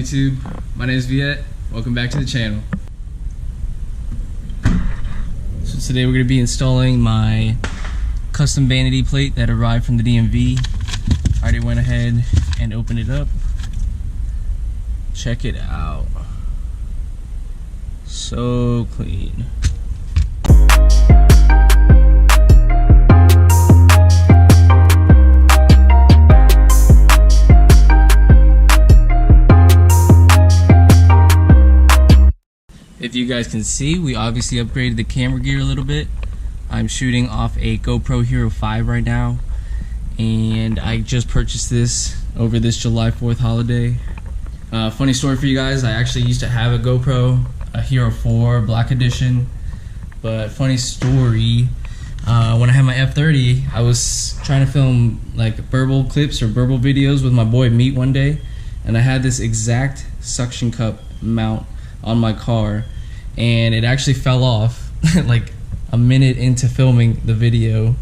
YouTube? My name is Viet. Welcome back to the channel. So today we're going to be installing my custom vanity plate that arrived from the DMV. I already went ahead and opened it up. Check it out. So clean. If you guys can see, we obviously upgraded the camera gear a little bit. I'm shooting off a GoPro Hero 5 right now, and I just purchased this over this July 4th holiday. Funny story for you guys, I actually used to have a GoPro, a Hero 4 Black Edition, but funny story, when I had my F80, I was trying to film like burble clips or burble videos with my boy Meat one day, and I had this exact suction cup mount on my car, and it actually fell off like a minute into filming the video.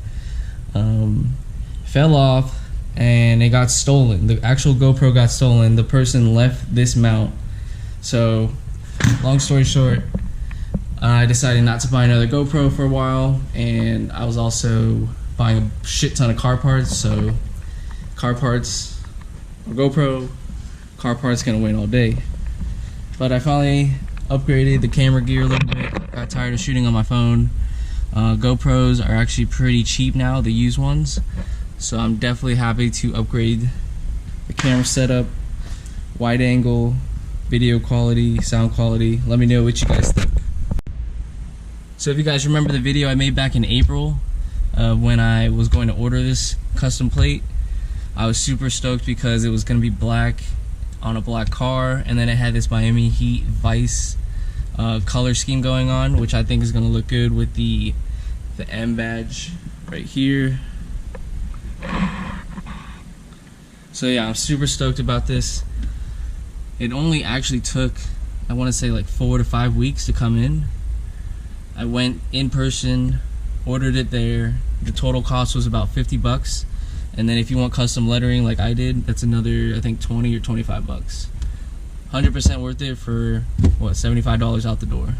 Fell off and it got stolen. The actual GoPro got stolen. The person left this mount. So long story short, I decided not to buy another GoPro for a while, and I was also buying a shit ton of car parts. So car parts or GoPro, car parts gonna win all day. But I finally upgraded the camera gear a little bit. Got tired of shooting on my phone. GoPros are actually pretty cheap now, the used ones. So I'm definitely happy to upgrade the camera setup, wide angle, video quality, sound quality. Let me know what you guys think. So if you guys remember the video I made back in April when I was going to order this custom plate, I was super stoked because it was going to be black on a black car, and then it had this Miami Heat Vice color scheme going on, which I think is going to look good with the M badge right here. So yeah, I'm super stoked about this. It only actually took, I want to say, like 4 to 5 weeks to come in. I went in person, ordered it there. The total cost was about 50 bucks. And then if you want custom lettering like I did, that's another, I think, 20 or 25 bucks. 100% worth it for, what, $75 out the door.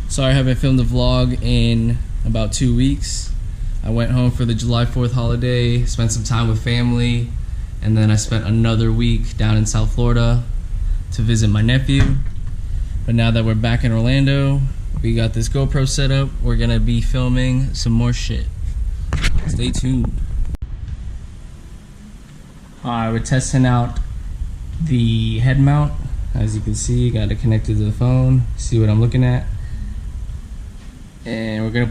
Sorry I haven't filmed the vlog in about 2 weeks. I went home for the July 4th holiday, spent some time with family, and then I spent another week down in South Florida to visit my nephew. But now that we're back in Orlando, we got this GoPro set up. We're gonna be filming some more shit. Stay tuned. Alright, we're testing out the head mount. As you can see, got it connected to the phone. See what I'm looking at. And we're gonna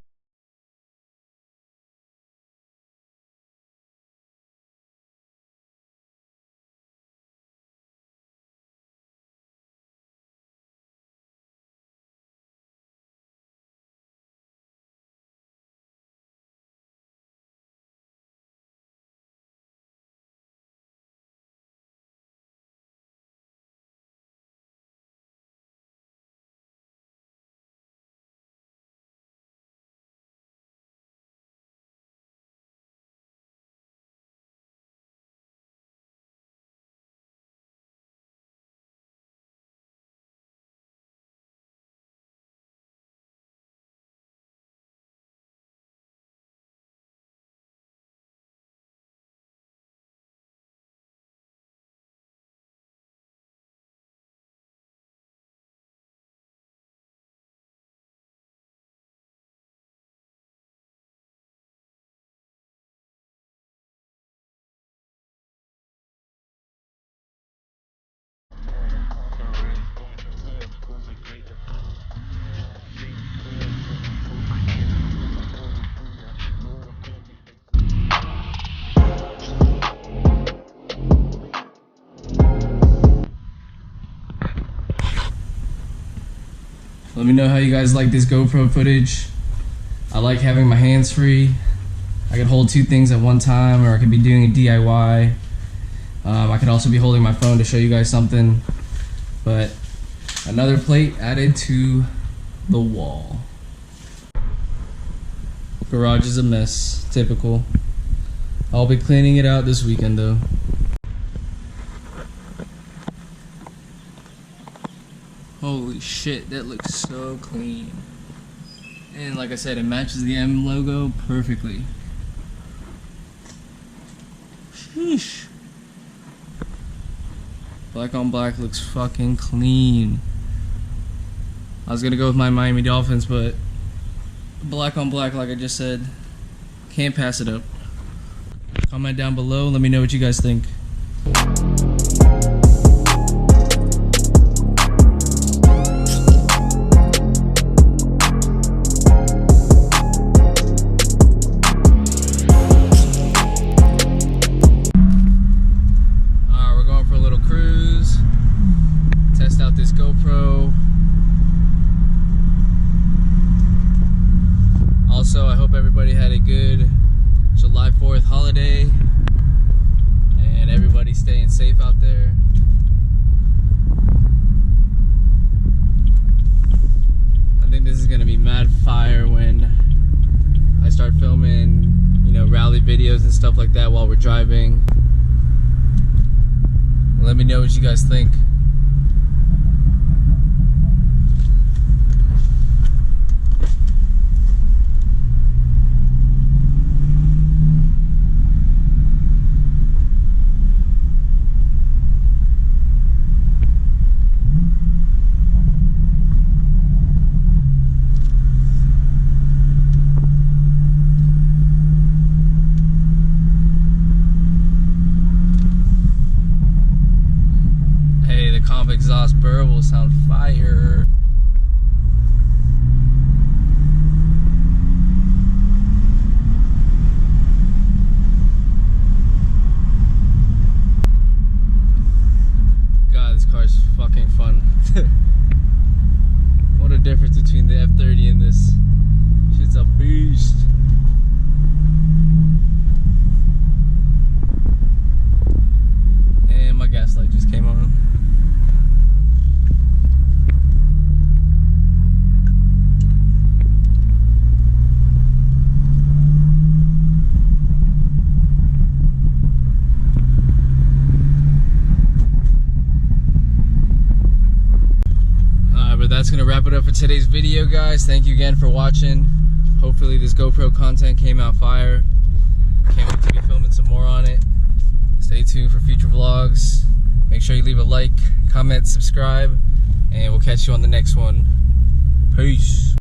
let me know how you guys like this GoPro footage. I like having my hands free. I can hold two things at one time, or I could be doing a DIY. I could also be holding my phone to show you guys something. But another plate added to the wall. Garage is a mess, typical. I'll be cleaning it out this weekend though. Holy shit, that looks so clean. And like I said, it matches the M logo perfectly. Sheesh. Black on black looks fucking clean. I was gonna go with my Miami Dolphins, but black on black, like I just said, can't pass it up. Comment down below, let me know what you guys think. We're going for a little cruise, test out this GoPro. Also, I hope everybody had a good July 4th holiday and everybody's staying safe out there. I think this is gonna be mad fire when I start filming, you know, rally videos and stuff like that while we're driving. Let me know what you guys think. Comp exhaust burr will sound fire. God, this car's fucking fun. What a difference between the F30 and this. Shit's a beast. And my gas light just came on. That's gonna wrap it up for today's video, guys. Thank you again for watching. Hopefully this GoPro content came out fire. Can't wait to be filming some more on it. Stay tuned for future vlogs. Make sure you leave a like, comment, subscribe, and we'll catch you on the next one. Peace.